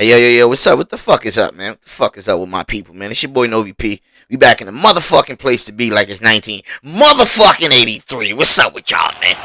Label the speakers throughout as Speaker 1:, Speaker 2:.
Speaker 1: Hey, yo, what's up? What the fuck is up, man? What the fuck is up with my people, man? It's your boy Novi P. We back in the motherfucking place to be like it's 19 motherfucking 83. What's up with y'all, man?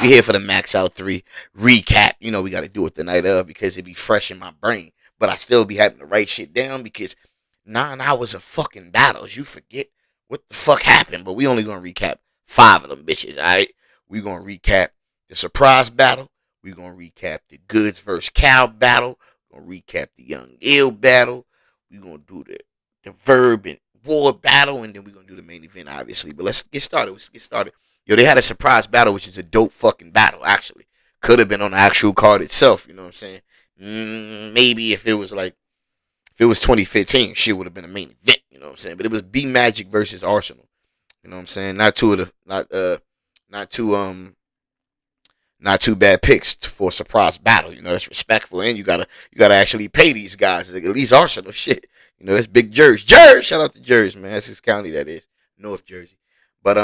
Speaker 1: We here for the Max Out 3 recap. You know, we got to do it the night of because it be fresh in my brain. But I still be having to write shit down because 9 hours of fucking battles. You forget what the fuck happened. But we only going to recap 5 of them bitches, all right? We going to recap the surprise battle. We going to recap the Goods versus Cal battle. Gonna recap the Young Ill battle. We're gonna do the Verb and War battle, and then we're gonna do the main event, obviously. But let's get started. Yo, they had a surprise battle, which is a dope fucking battle, actually. Could have been on the actual card itself, you know what I'm saying? Maybe if it was 2015, shit would have been a main event, you know what I'm saying? But it was B Magic versus Arsenal. You know what I'm saying? Not two bad picks for a surprise battle. You know, that's respectful, and you gotta actually pay these guys. Like, at least Arsenal, shit. You know, that's big Jersey. Shout out to Jersey, man. That's his county, that is North Jersey. But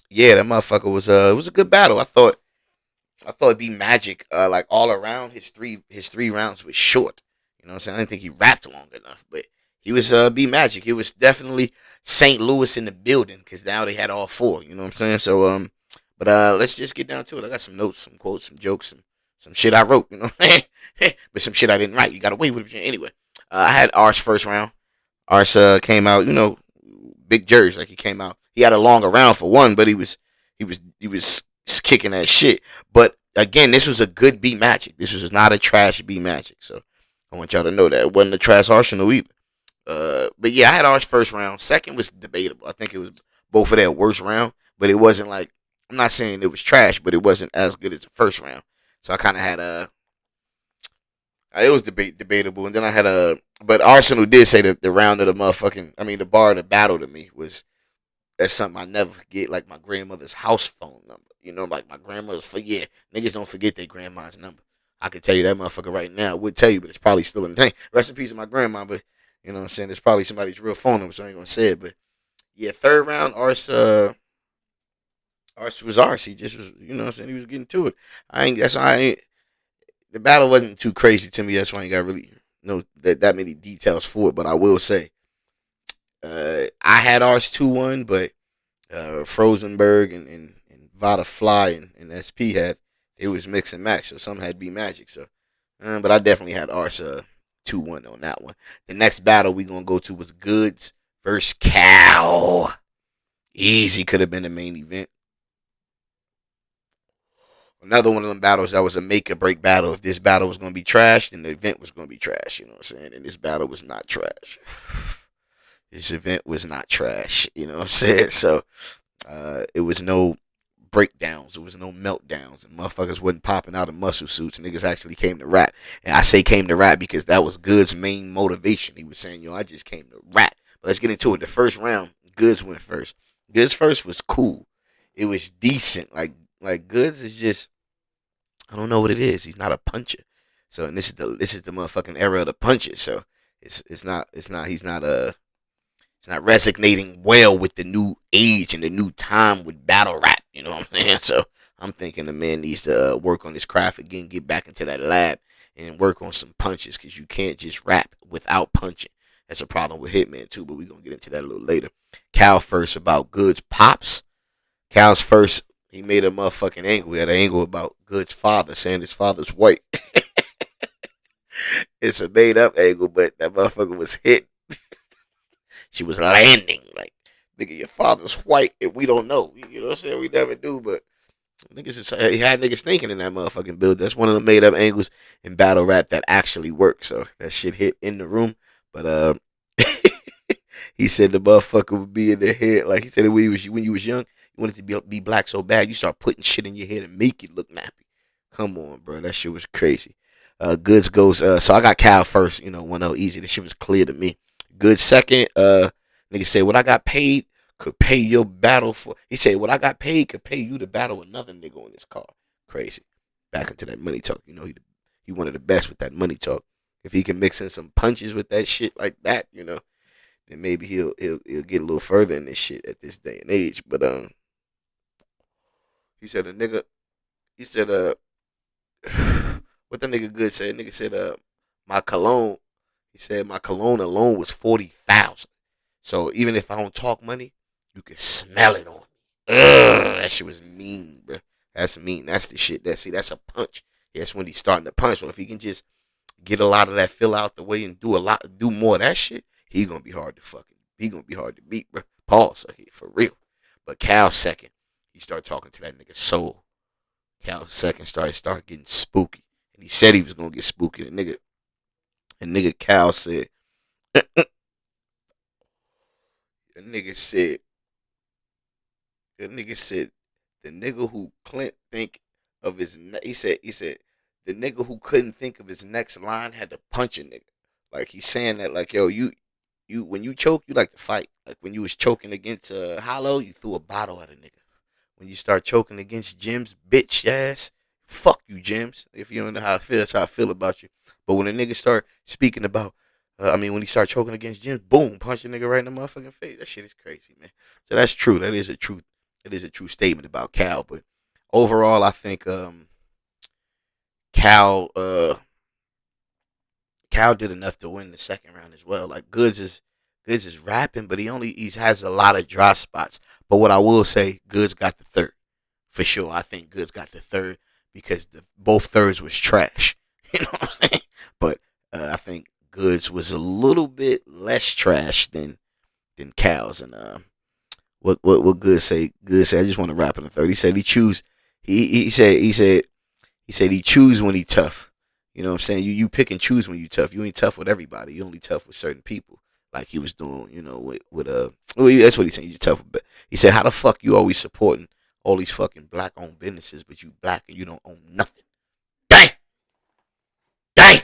Speaker 1: yeah, that motherfucker was it was a good battle. I thought it'd be Magic. Like all around, his three rounds was short. You know what I'm saying? I didn't think he rapped long enough, but he was B Magic. It was definitely St. Louis in the building because now they had all four. You know what I'm saying? So but let's just get down to it. I got some notes, some quotes, some jokes, some shit I wrote, you know, but some shit I didn't write. You got to wait with it anyway. I had Arse first round. Arse came out, you know, big Jersey, like he came out. He had a longer round for one, but he was kicking that shit. But again, this was a good B Magic. This was not a trash B Magic. So I want y'all to know that it wasn't a trash Arsenal either. But yeah, I had Arse first round. Second was debatable. I think it was both of their worst round, but it wasn't like I'm not saying it was trash, but it wasn't as good as the first round. So I kind of had a it was debatable, and then I had a but Arsenal did say that the round of the motherfucking the bar of the battle to me was that's something I never forget, like my grandmother's house phone number. You know, like my grandmother's yeah, niggas don't forget their grandma's number. I could tell you that motherfucker right now. I would tell you, but it's probably still in the thing. Rest in peace to my grandma, but you know what I'm saying? It's probably somebody's real phone number, so I ain't gonna say it. But yeah, third round, Arce was Arce. He just was, you know what I'm saying? He was getting to it. That's why the battle wasn't too crazy to me. That's why I ain't got really know that many details for it. But I will say, I had Arce 2-1, but Frozenberg and Vada Fly and SP had, it was mix and match. So some had B Magic. So, but I definitely had Arce 2-1 on that one. The next battle we going to go to was Goods versus Cal. Easy could have been the main event. Another one of them battles that was a make or break battle. If this battle was going to be trash, then the event was going to be trash. You know what I'm saying? And this battle was not trash. This event was not trash. You know what I'm saying? So it was no breakdowns. It was no meltdowns. And motherfuckers wasn't popping out of muscle suits. Niggas actually came to rap. And I say came to rap because that was Good's main motivation. He was saying, yo, I just came to rap. But let's get into it. The first round, Goods went first. Goods first was cool. It was decent. Like Goods is just, I don't know what it is. He's not a puncher. So and this is the motherfucking era of the punches. So he's not resonating well with the new age and the new time with battle rap. You know what I'm saying? So I'm thinking the man needs to work on his craft again, get back into that lab and work on some punches because you can't just rap without punching. That's a problem with Hitman too, but we're gonna get into that a little later. Cal first about Goods pops. Cal's first, he made a motherfucking angle. He had an angle about Good's father, saying his father's white. It's a made up angle, but that motherfucker was hit. She was landing like, nigga, your father's white and we don't know. You know what I'm saying? We never do, but niggas he had niggas thinking in that motherfucking build. That's one of the made up angles in battle rap that actually works. So that shit hit in the room. But he said the motherfucker would be in the head. Like he said when you was young, you wanted to be black so bad, you start putting shit in your head and make it look nappy. Come on, bro. That shit was crazy. Goods goes, so I got Cal first, 1-0 easy. This shit was clear to me. Good second, nigga said, what I got paid could pay your battle for. He said, what I got paid could pay you to battle another nigga on this car. Crazy. Back into that money talk. He one of the best with that money talk. If he can mix in some punches with that shit like that, then maybe he'll get a little further in this shit at this day and age. But he said a nigga, he said what the nigga good said. Nigga said My cologne, he said my cologne alone was 40,000. So even if I don't talk money, you can smell it on me. Ugh, that shit was mean, bro. That's mean. That's the shit. That's a punch. That's when he's starting to punch. So if he can just get a lot of that fill out the way and do more of that shit, he gonna be hard to beat, bro. Pause, okay, for real. But Cal second, he started talking to that nigga soul. Cal second started getting spooky, and he said he was gonna get spooky. The nigga Cal said, the nigga said, the nigga said, the nigga who Clint think of his, he said, the nigga who couldn't think of his next line had to punch a nigga. Like he's saying that, like, yo, you when you choke, you like to fight. Like when you was choking against Hollow, you threw a bottle at a nigga. When you start choking against Jim's bitch ass, fuck you, Jims. If you don't know how I feel, that's how I feel about you. But when a nigga start speaking about, when he start choking against Jim's, boom, punch a nigga right in the motherfucking face. That shit is crazy, man. So that's true. That is a truth. It is a true statement about Cal. But overall, I think Cal Cal did enough to win the second round as well. Like Goods is rapping, but he has a lot of dry spots. But what I will say, Goods got the third for sure. I think Goods got the third because both thirds was trash. You know what I'm saying? But I think Goods was a little bit less trash than Cal's. And what Goods say? Goods said, I just want to rap in the third. He said he choose. He said he choose when he tough. You know what I'm saying? You pick and choose when you tough. You ain't tough with everybody. You only tough with certain people. Like he was doing, well, that's what he's saying. You're tough, but he said, "How the fuck you always supporting all these fucking black owned businesses, but you black and you don't own nothing?" Bang, bang.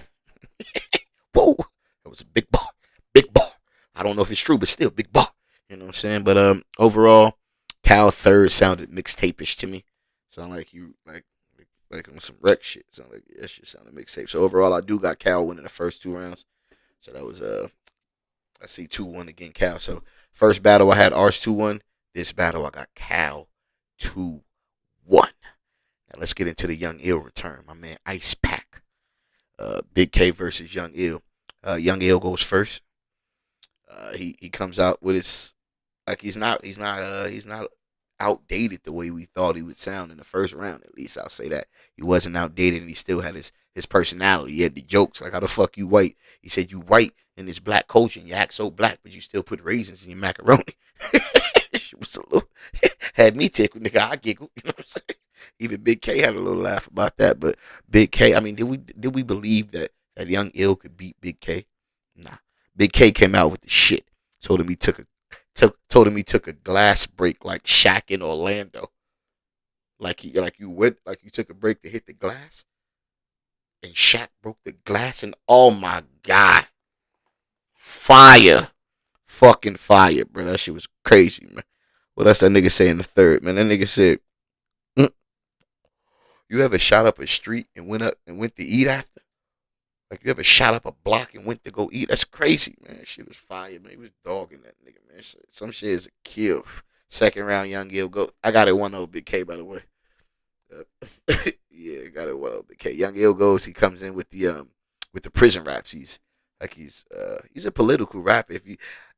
Speaker 1: Whoa, that was a big bar, big bar. I don't know if it's true, but still, big bar. You know what I'm saying? But overall, Cal third sounded mixtape-ish to me. Sound like you like on some wreck shit. Sound like that shit sounded mixtape. So overall, I do got Cal winning the first two rounds. So that was I see 2-1 again, Cal. So first battle I had Ars 2-1. This battle I got Cal 2-1. Now let's get into the Young Ill return. My man Ice Pack. Big K versus Young Ill. Young Ill goes first. He comes out with his, like, he's not outdated the way we thought he would sound in the first round. At least I'll say that he wasn't outdated, and he still had his personality. He had the jokes like, "How the fuck you white?" He said, "You white in this black culture, and you act so black, but you still put raisins in your macaroni." It was a little had me tickled, nigga. I giggled. You know what I'm saying? Even Big K had a little laugh about that. But Big K, I mean, did we believe that Young Ill could beat Big K? Nah. Big K came out with the shit. Told him he took a glass break like Shaq in Orlando. Like you took a break to hit the glass, and Shaq broke the glass, and oh my god, fire, fucking fire, bro. That shit was crazy, man. Well, that's that nigga say in the third, man. That nigga said, mm, "You ever shot up a street and went to eat after? Like you ever shot up a block and went to go eat? That's crazy, man. That shit was fire, man. He was dogging that nigga, man. Some shit is a kill. Second round, Young Gil go. I got it 1-0 Big K, by the way. Yeah, got it 1-0 Big K. Young Gil goes. He comes in with the prison raps. He's a political rapper.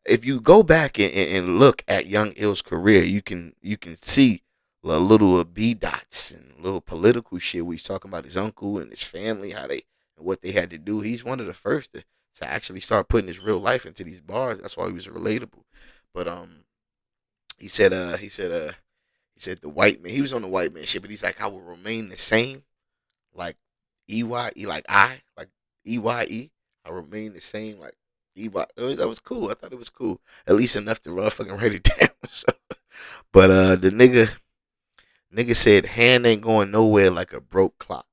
Speaker 1: If you go back and look at Young Ill's career, you can see a little B dots and little political shit where he's talking about his uncle and his family, how they and what they had to do. He's one of the first to actually start putting his real life into these bars. That's why he was relatable. But he said he said the white man. He was on the white man shit, but he's like, I will remain the same, like EYE, like EYE. I remain the same, like EY. That was cool. I thought it was cool, at least enough to fucking write it down. So, but the nigga said, hand ain't going nowhere like a broke clock.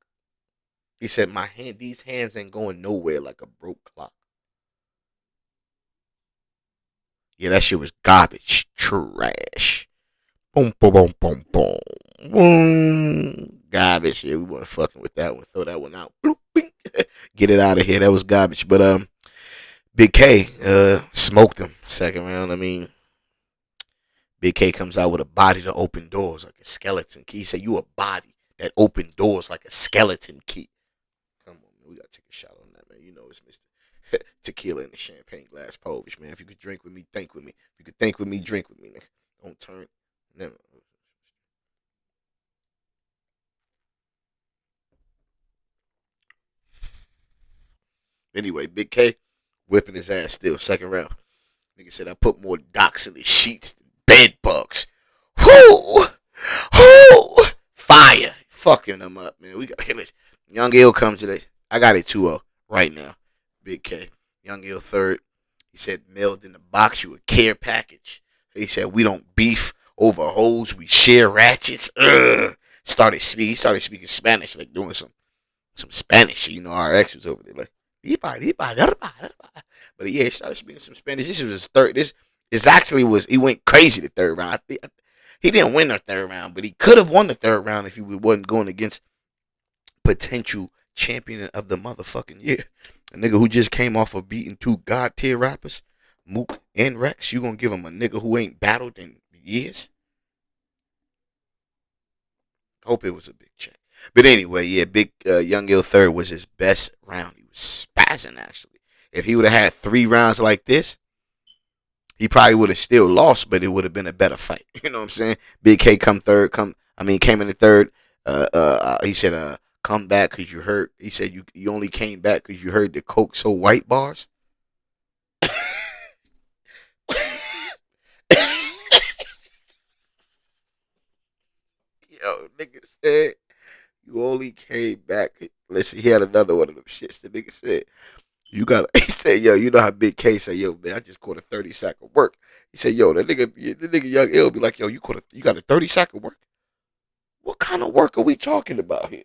Speaker 1: He said, these hands ain't going nowhere like a broke clock. Yeah, that shit was garbage, trash. Boom, boom, boom, boom, boom, boom. Garbage. Yeah, we want to fucking with that one. Throw that one out. Bloop, bing. Get it out of here. That was garbage. But Big K smoked him second round. I mean, Big K comes out with a body to open doors like a skeleton key. He said, "You a body that open doors like a skeleton key." Come on, man. We gotta take a shot on that, man. You know it's tequila in the champagne glass, Povich, man. If you could drink with me, think with me. If you could think with me, drink with me, nigga. Don't turn. Never. Anyway, Big K whipping his ass still, second round. Nigga said I put more docs in the sheets than bed bugs. Whoo! Whoo! Fire! Fucking them up, man. We got Young Ill comes today. I got it 2-0 right now. Big K. Young Ill third. He said mailed in the box you a care package. He said we don't beef over hoes, we share ratchets. Ugh. He started speaking Spanish, like doing some Spanish. You know, our ex was over there like, but yeah, he started speaking some Spanish. This was his third. This actually was, he went crazy the third round. He didn't win the third round, but he could have won the third round if he wasn't going against potential champion of the motherfucking year. A nigga who just came off of beating two god tier rappers, Mook and Rex. You gonna give him a nigga who ain't battled in years? Hope it was a big check. But anyway, yeah, Big Young Ill third was his best round. He was spazzing actually. If he would have had 3 rounds like this, he probably would have still lost, but it would have been a better fight. You know what I'm saying? Big K came in the third. He said, come back because you heard. He said you only came back because you heard the Coke so white bars. Yo, nigga said you only came back. Listen, he had another one of them shits. The nigga said you got. He said, yo, you know how Big K said, yo, man, I just caught a 30 sack of work. He said, yo, the nigga Young Ill be like, yo, you got a 30 sack of work. What kind of work are we talking about here?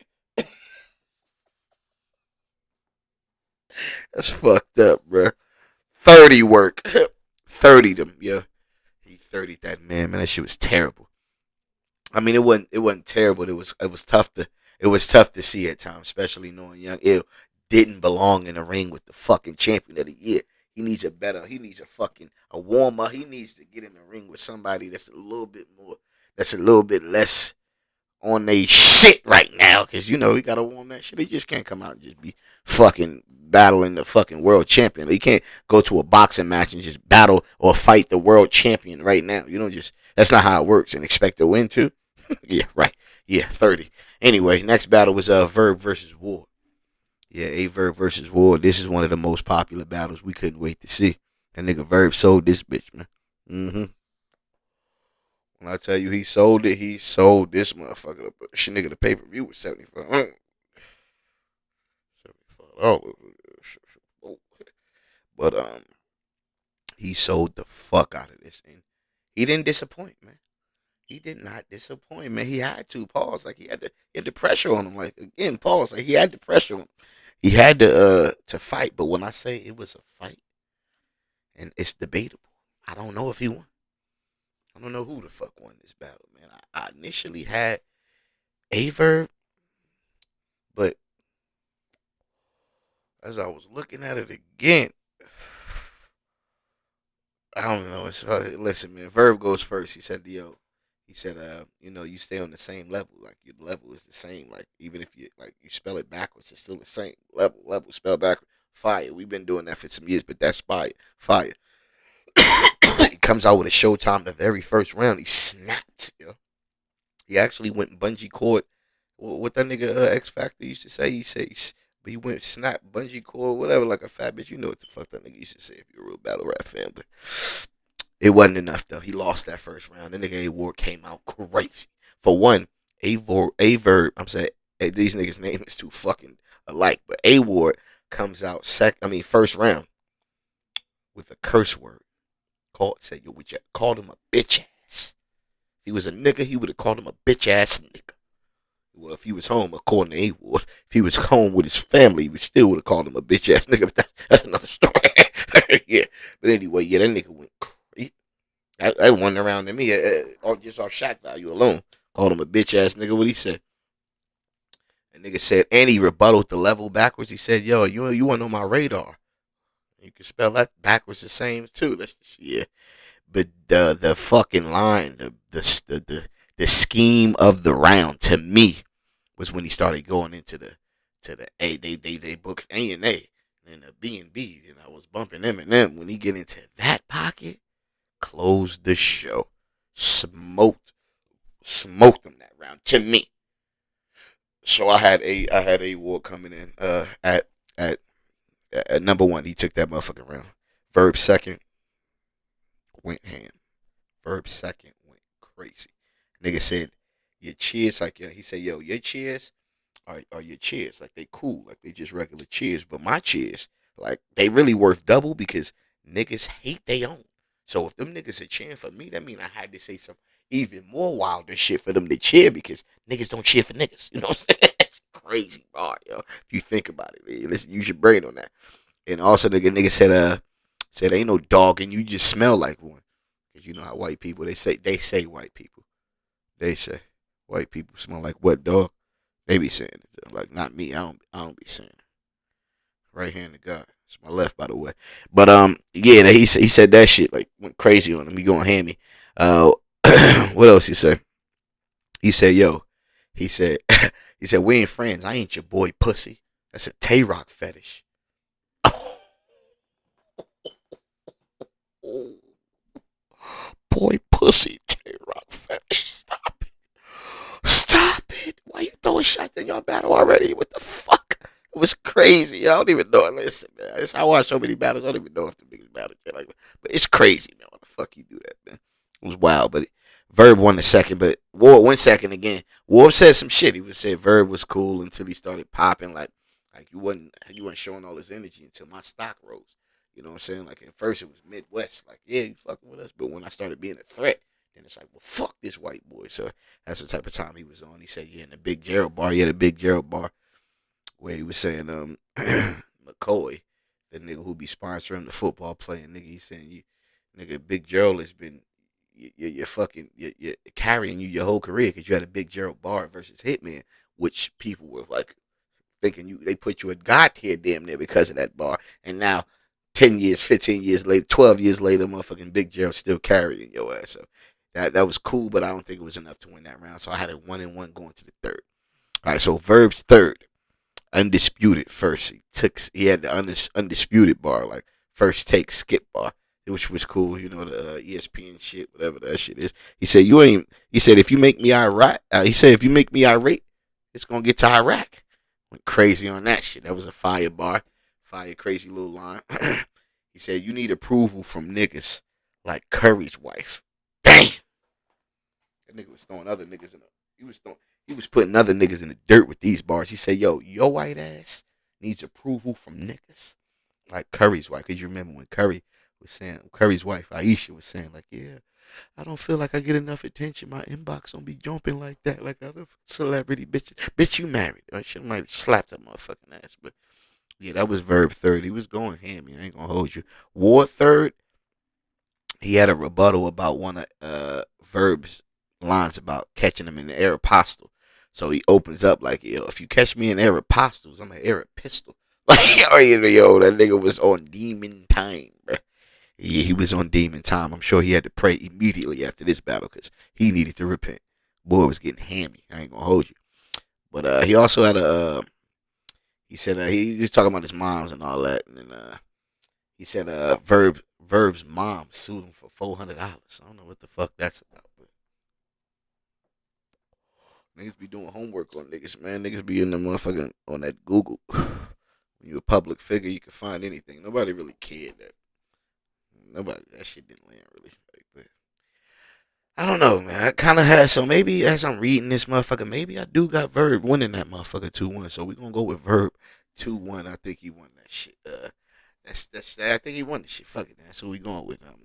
Speaker 1: That's fucked up, bro. 30 work. 30 them, yeah. He 30 that man. That shit was terrible. I mean, it wasn't terrible. It was tough to see at times, especially knowing Young Ill didn't belong in a ring with the fucking champion of the year. He needs a fucking a warm up. He needs to get in the ring with somebody that's a little bit less on they shit right now, because you know he gotta warm that shit. He just can't come out and just be fucking battling the fucking world champion. He can't go to a boxing match and just battle or fight the world champion right now. You don't just, that's not how it works, and expect to win too. Yeah, right. Yeah, 30. Anyway, next battle was Verb versus Ward. Yeah, A Verb versus Ward. This is one of the most popular battles. We couldn't wait to see. That nigga Verb sold this bitch, man. When I tell you he sold it, he sold this motherfucker. Shit, nigga, the pay per view was 75. $75. But he sold the fuck out of this, and he didn't disappoint, man. He did not disappoint, man. He had to pause, like he had the pressure on him, like again, pause, like he had the pressure on him. He had to fight, but when I say it was a fight, and it's debatable, I don't know if he won. I don't know who the fuck won this battle, man. I initially had Averb, but as I was looking at it again, I don't know. Listen, man. Verb goes first. He said, "Yo," he said, you stay on the same level. Like your level is the same. Like even if you spell it backwards, it's still the same level. Level spell backwards. Fire. We've been doing that for some years, but that's fire. Fire. He comes out with a showtime the very first round. He snapped. Yo. He actually went bungee cord. What that nigga X Factor used to say. He says, but he went snap bungee cord, whatever, like a fat bitch. You know what the fuck that nigga used to say if you're a real battle rap fan. But it wasn't enough though. He lost that first round. The nigga A Ward came out crazy. For one, A Verb. I'm saying these niggas' name is too fucking alike. But A Ward comes out first round with a curse word. Called him a bitch ass. If he was a nigga, he would have called him a bitch ass nigga. Well, if he was home, according to A Ward, if he was home with his family, we still would have called him a bitch ass nigga. But that's another story. Yeah. But anyway, yeah, that nigga went crazy. I won around to me, just off shot value alone. Called him a bitch ass nigga. What he said? And nigga said, and he rebutted the level backwards. He said, yo, you weren't on my radar. You can spell that backwards the same too. That's yeah. But the fucking line, the scheme of the round to me was when he started going into the A. They booked A and A. and a B&B, and I was bumping Eminem. When he get into that pocket, closed the show. Smoked, smoked him that round to me. So I had a war coming in at at number one. He took that motherfucking round. Verb second went ham. Verb second went crazy. Nigga said your cheers like he said yo your cheers are your cheers like they cool like they just regular cheers, but my cheers like they really worth double because niggas hate they own. So if them niggas are cheering for me, that mean I had to say some even more wilder shit for them to cheer because niggas don't cheer for niggas. You know what I'm saying? Crazy bar, yo. If you think about it, man. Listen, use your brain on that. And also the nigga said ain't no dog and you just smell like one. Cause you know how white people they say white people. They say white people smell like what dog? They be saying it though. Like not me. I don't be saying it. Right hand to God. It's my left by the way. But yeah, he said that shit like went crazy on him. He gonna hand me. Uh what else he said? He said, yo, he said he said, we ain't friends. I ain't your boy pussy. That's a Tay Rock fetish. Boy pussy Tay Rock fetish. Stop it. Stop it. Why you throwing shots in your battle already? What the fuck? It was crazy. I don't even know. Listen, man. I watch so many battles. I don't even know if the biggest battle. Like, but it's crazy, man. Why the fuck you do that, man? It was wild. But Verb won the second, but War went second again. War said some shit. He was said Verb was cool until he started popping. Like you weren't showing all his energy until my stock rose. You know what I'm saying? Like at first it was Midwest. Like yeah, you fucking with us. But when I started being a threat, then it's like well fuck this white boy. So that's the type of time he was on. He said yeah in the Big Gerald bar. He had a Big Gerald bar where he was saying McCoy, the nigga who be sponsoring the football playing nigga. He's saying you nigga Big Gerald has been you're fucking you're carrying you your whole career because you had a Big Gerald bar versus Hitman, which people were like thinking they put you a god tier damn near because of that bar, and now 10 years, 15 years later, 12 years later, motherfucking Big Gerald still carrying your ass. So that was cool, but I don't think it was enough to win that round. So I had a 1-1 going to the third. All right, so Verb's third, undisputed first. He had the undisputed bar like first take skip bar, which was cool. You know the ESPN shit, whatever that shit is. He said you ain't. He said if you make me irate, he said if you make me irate, it's gonna get to Iraq. Went crazy on that shit. That was a fire bar, fire crazy little line. He said you need approval from niggas like Curry's wife. Bang. That nigga was throwing other niggas in the. He was putting other niggas in the dirt with these bars. He said, "Yo, your white ass needs approval from niggas like Curry's wife." Cause you remember when Curry was saying Curry's wife Aisha was saying like, "Yeah, I don't feel like I get enough attention. My inbox don't be jumping like that, like other celebrity bitches. Bitch, you married? Or she might have slapped that motherfucking ass." But yeah, that was Verb third. He was going ham. I ain't gonna hold you. War third. He had a rebuttal about one of Verb's lines about catching him in the Aeropostale. So he opens up like, yo, if you catch me in Aeropostales, I'm an Aeropistol. Like, yo, that nigga was on demon time, bro. Yeah, he was on demon time. I'm sure he had to pray immediately after this battle because he needed to repent. Boy was getting hammy. I ain't gonna hold you. But he also had he said he was talking about his moms and all that, and then he said Verb's mom sued him for $400. I don't know what the fuck that's about. But niggas be doing homework on niggas, man. Niggas be in the motherfucking on that Google. When you a public figure, you can find anything. Nobody really cared that. Nobody that shit didn't land really. Like, but I don't know, man. I kind of had so maybe as I'm reading this motherfucker, maybe I do got Verb winning that motherfucker 2-1. So we gonna go with Verb 2-1. I think he won that shit. That's I think he won the shit. Fuck it, man. So we going with now.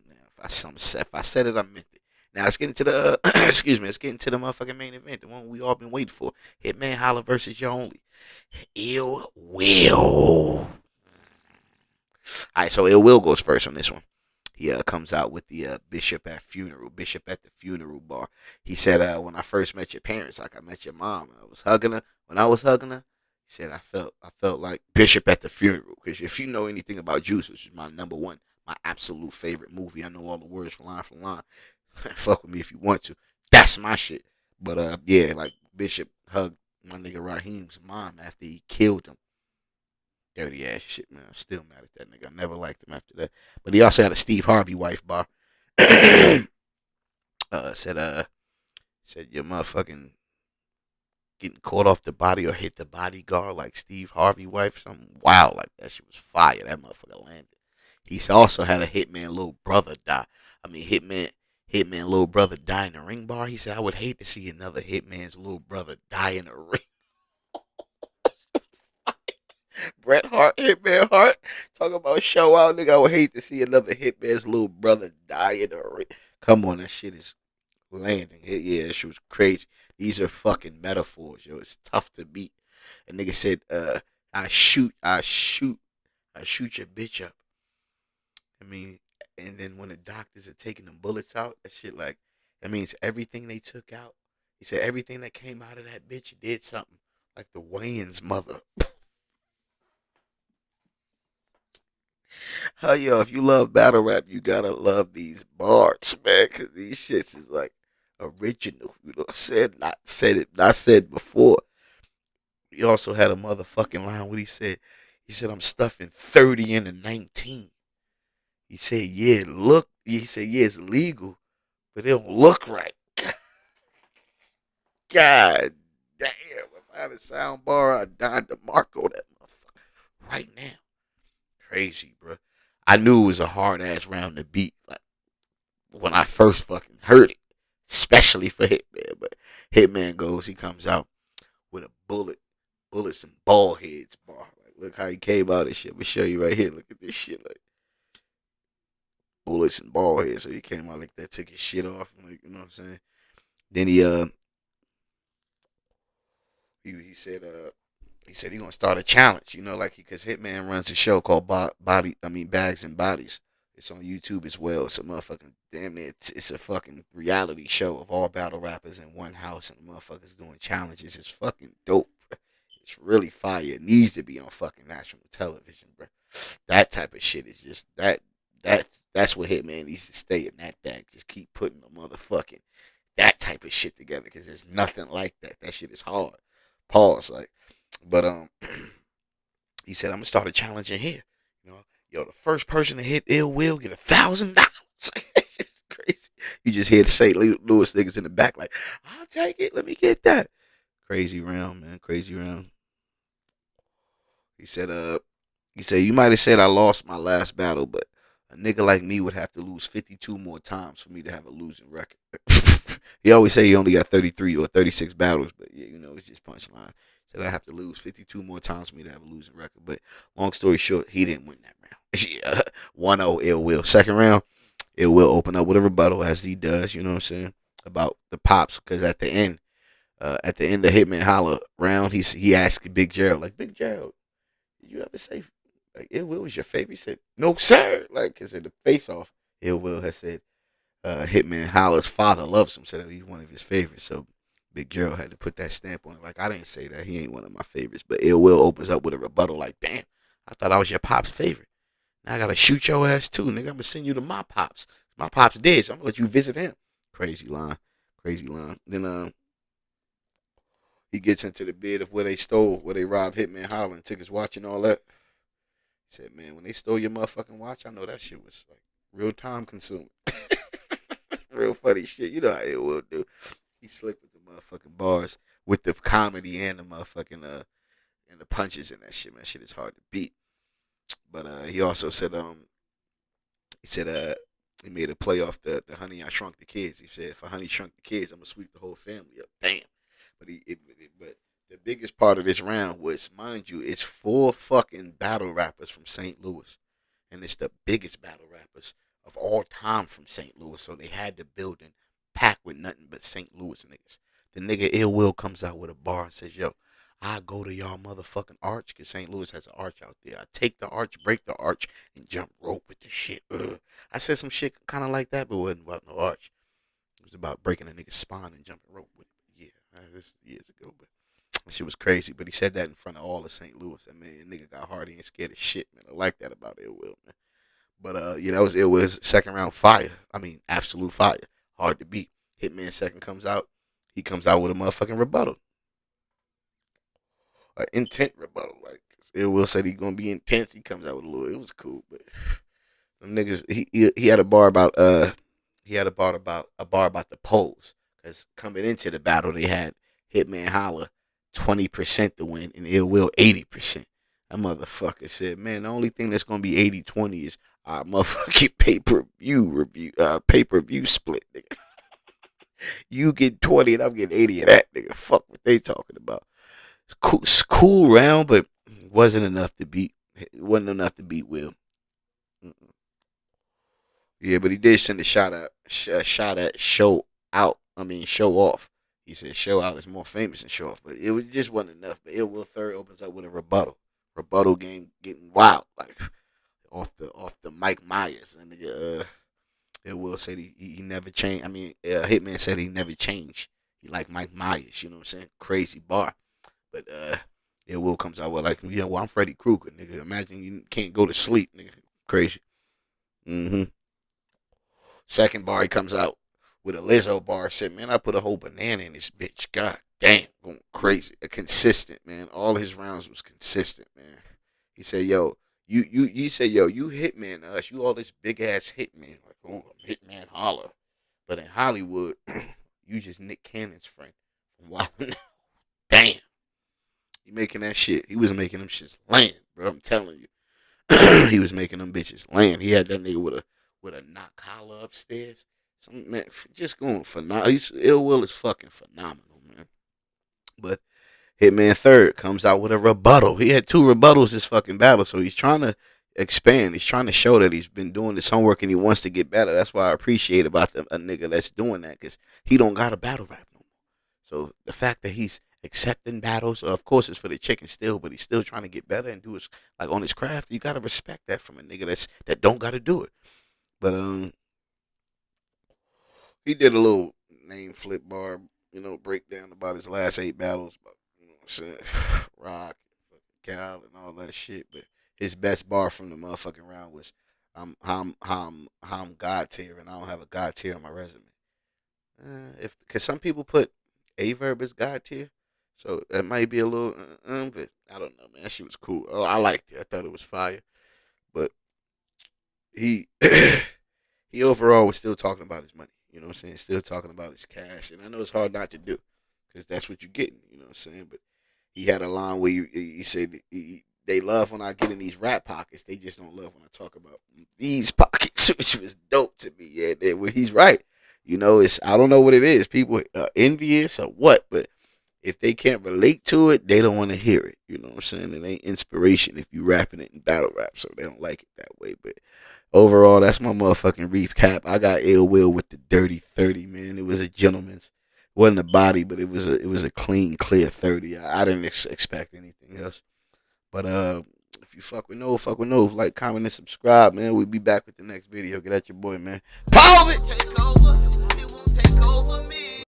Speaker 1: If I said it, I meant it. Now let's get into the excuse me. Let's get into the motherfucking main event, the one we all been waiting for. Hitman Holla versus Your Only. Ill Will. All right, so Ill Will goes first on this one. He comes out with the Bishop at the funeral bar. He said, when I first met your parents, like I met your mom, I was hugging her. When I was hugging her, he said I felt like Bishop at the funeral. Because if you know anything about Juice, which is my number one, my absolute favorite movie, I know all the words for line. Fuck with me if you want to. That's my shit. But yeah, like Bishop hugged my nigga Raheem's mom after he killed him. Dirty ass shit, man. I'm still mad at that nigga. I never liked him after that. But he also had a Steve Harvey wife, bar. Said said your motherfucking getting caught off the body or hit the bodyguard like Steve Harvey wife. Something wild like that. Shit was fire. That motherfucker landed. He's also had a hitman little brother die. I mean, hitman little brother die in the ring, bar. He said, I would hate to see another hitman's little brother die in the ring. Bret Hart, Hitman Hart, talking about show out, nigga. I would hate to see another Hitman's little brother die in the ring. Come on, that shit is landing. Yeah, that shit was crazy. These are fucking metaphors, yo. It's tough to beat. A nigga said, I shoot your bitch up. I mean, and then when the doctors are taking them bullets out, that shit like, that means everything they took out. He said everything that came out of that bitch did something. Like the Wayans mother. Yo, if you love battle rap, you gotta love these bars, man, because these shits is like original. You know what I'm saying? Not said before. He also had a motherfucking line what he said, I'm stuffing 30 into 19. He said, he said, yeah, it's legal, but it don't look right. God damn, if I had a sound bar, I'd Don DeMarco that motherfucker right now. Crazy, bro. I knew it was a hard ass round to beat. Like when I first fucking heard it, especially for Hitman. But Hitman goes, he comes out with a bullets and ball heads bar. Like, look how he came out and shit. Let me show you right here. Look at this shit, like bullets and ball heads. So he came out like that, took his shit off, like you know what I'm saying. Then he said he gonna start a challenge, you know, like because Hitman runs a show called Bags and Bodies. It's on YouTube as well. It's a motherfucking damn near. It's a fucking reality show of all battle rappers in one house and motherfuckers doing challenges. It's fucking dope. It's really fire. It needs to be on fucking national television, bro. That type of shit is just that that's what Hitman needs to stay in that bag. Just keep putting the motherfucking that type of shit together because there's nothing like that. That shit is hard. Pause. Like, but he said I'm gonna start a challenge in here. You know, yo, the first person to hit Ill Will get $1,000. It's crazy. You just hear the St. Louis niggas in the back like, I'll take it. Let me get that. Crazy round, man. Crazy round. He said, you might have said I lost my last battle, but a nigga like me would have to lose 52 more times for me to have a losing record. He always say he only got 33 or 36 battles, but yeah, you know, it's just punchline. Said I have to lose 52 more times for me to have a losing record. But long story short, he didn't win that round. Yeah, 1-0 Ill Will. Second round, Ill Will open up with a rebuttal as he does, you know what I'm saying, about the pops. Because at the end of Hitman Holla round, he asked Big Gerald, like, Big Gerald, did you ever say like Ill Will was your favorite? He said, no, sir. Like, because in the face off, Ill Will has said Hitman Holla's father loves him, said that he's one of his favorites. So Big Gerald had to put that stamp on it. Like, I didn't say that. He ain't one of my favorites. But Ill Will opens up with a rebuttal like, damn, I thought I was your pop's favorite. Now I got to shoot your ass too, nigga. I'm going to send you to my pops. My pops dead, so I'm going to let you visit him. Crazy line. Crazy line. Then he gets into the bid of where they robbed Hitman Holla and took his watch and all that. He said, man, when they stole your motherfucking watch, I know that shit was like real time consuming. Real funny shit. You know how it will do. He slick with the motherfucking bars, with the comedy and the motherfucking and the punches and that shit, man. Shit is hard to beat. But he also said he said he made a play off the Honey I Shrunk the Kids. He said if Honey Shrunk the Kids, I'm gonna sweep the whole family up. Damn. But the biggest part of this round was, mind you, it's four fucking battle rappers from St. Louis, and it's the biggest battle rappers of all time from St. Louis. So they had the building packed with nothing but St. Louis niggas. The nigga Ill Will comes out with a bar and says, "Yo, I go to y'all motherfucking arch because St. Louis has an arch out there. I take the arch, break the arch, and jump rope with the shit." Ugh. I said some shit kind of like that, but it wasn't about no arch. It was about breaking a nigga's spine and jumping rope with it. Yeah, this is years ago, but that shit was crazy. But he said that in front of all of St. Louis. That man, nigga got hard. He ain't scared of shit, man. I like that about Ill Will, man. But yeah, that was Ill Will's second round fire. I mean, absolute fire. Hard to beat. Hitman second comes out. He comes out with a motherfucking rebuttal, an intent rebuttal. Like Ill Will said he gonna be intense. He comes out with a little. It was cool, but some niggas. He had a bar about the polls, because coming into the battle they had Hitman Holla 20% to win and Ill Will 80%. That motherfucker said, man, the only thing that's gonna be 80-20 is our motherfucking pay per view split, nigga. You get 20 and I'm getting 80 of that, nigga. Fuck what they talking about. It's cool round, but wasn't enough to beat. It wasn't enough to beat Will. Mm-mm. Yeah, but he did send a shot at show out. I mean, show off. He said show out is more famous than show off, but it was just wasn't enough. But Ill Will third opens up with a rebuttal game getting wild, like off the Mike Myers, and Ill Will said he never changed. I mean, Hitman said he never changed. He like Mike Myers, you know what I'm saying? Crazy bar. But Ill Will comes out with like, yeah, well, I'm Freddy Krueger, nigga. Imagine you can't go to sleep, nigga. Crazy. Mm-hmm. Second bar, he comes out with a Lizzo bar. Said, man, I put a whole banana in this bitch. God damn, going crazy. Consistent, man. All his rounds was consistent, man. He said, yo, you said, yo, you Hitman us. You all this big ass Hitman. Like, oh, I'm Hitman Holla. But in Hollywood, you just Nick Cannon's friend. Wow. Damn. He making that shit. He was making them shits land, bro. I'm telling you. He was making them bitches land. He had that nigga with a knock Holla upstairs. Some man just going phenomenal. Ill Will is fucking phenomenal, man. But Hitman third comes out with a rebuttal. He had two rebuttals this fucking battle, so he's trying to expand. He's trying to show that he's been doing this homework and he wants to get better. That's why I appreciate about a nigga that's doing that, because he don't got a battle rap no more. So the fact that he's accepting battles, of course, it's for the chicken still, but he's still trying to get better and do his like on his craft. You gotta respect that from a nigga that don't gotta do it. But he did a little name flip bar, breakdown about his last 8 battles, about, what I'm saying, Rock, Cal, and all that shit. But his best bar from the motherfucking round was, I'm God tier, and I don't have a God tier on my resume. If because some people put a Verb as God tier, so that might be a little, but I don't know, man. That shit was cool. I liked it. I thought it was fire. But he he overall was still talking about his money. You know what I'm saying? Still talking about his cash. And I know it's hard not to do, because that's what you're getting. You know what I'm saying? But he had a line where he said they love when I get in these rap pockets. They just don't love when I talk about these pockets, which was dope to me. Yeah, well, he's right. I don't know what it is. People are envious or what, but if they can't relate to it, they don't want to hear it. You know what I'm saying? It ain't inspiration if you rapping it in battle rap, so they don't like it that way. But overall, that's my motherfucking recap. I got Ill Will with the dirty 30, man. It was a gentleman's. It wasn't a body, but it was a clean, clear 30. I didn't expect anything else. But if you fuck with no, fuck with no. Like, comment, and subscribe, man. We'll be back with the next video. Get at your boy, man. Pause it! Take over. It won't take over me.